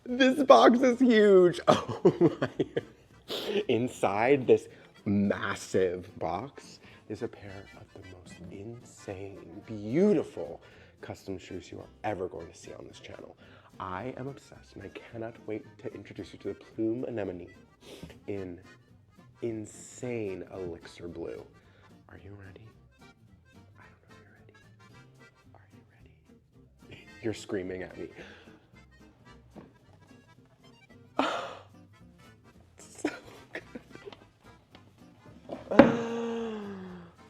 This box is huge. Oh my. Inside this massive box is a pair of the most insane, beautiful custom shoes you are ever going to see on this channel. I am obsessed and I cannot wait to introduce you to the Plume Anemone in insane elixir blue. Are you ready? I don't know if you're ready. Are you ready? You're screaming at me.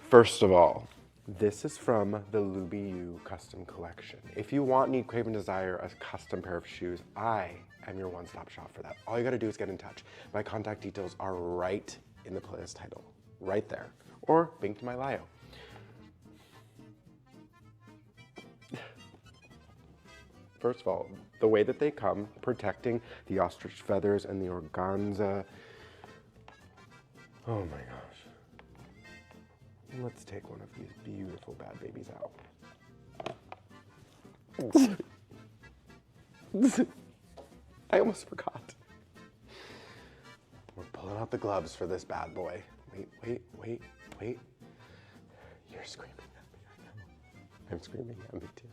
First of all, this is from the Luby You custom collection. If you want, need, crave, and desire a custom pair of shoes, I am your one-stop shop for that. All you gotta do is get in touch. My contact details are right in the playlist title, right there. Or link to my bio. First of all, the way that they come, protecting the ostrich feathers and the organza. Oh my gosh. Let's take one of these beautiful bad babies out. I almost forgot. We're pulling out the gloves for this bad boy. Wait. You're screaming at me, I know. I'm screaming at me too.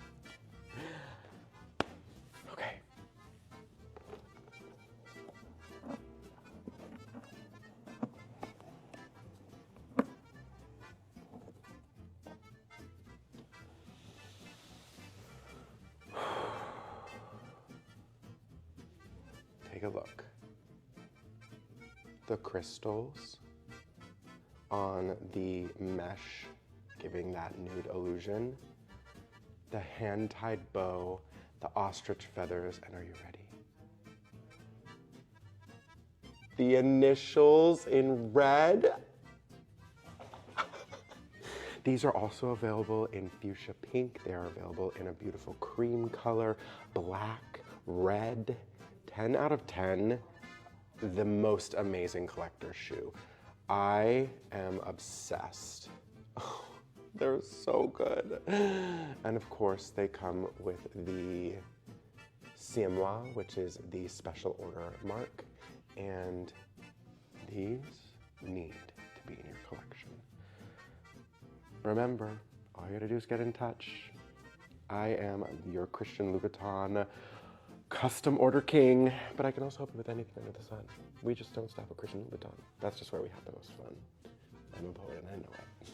Okay. Take a look. The crystals on the mesh, giving that nude illusion. The hand-tied bow, the ostrich feathers, and are you ready? The initials in red. These are also available in fuchsia pink. They are available in a beautiful cream color, black, red. 10 out of 10, the most amazing collector's shoe. I am obsessed. Oh, they're so good. And of course, they come with the CMOI, which is the special order mark. And these need to be in your collection. Remember, all you gotta do is get in touch. I am your Christian Louboutin custom order king, but I can also help you with anything under the sun. We just don't stop at Christian Louboutin. That's just where we have the most fun. I'm a poet and I know it.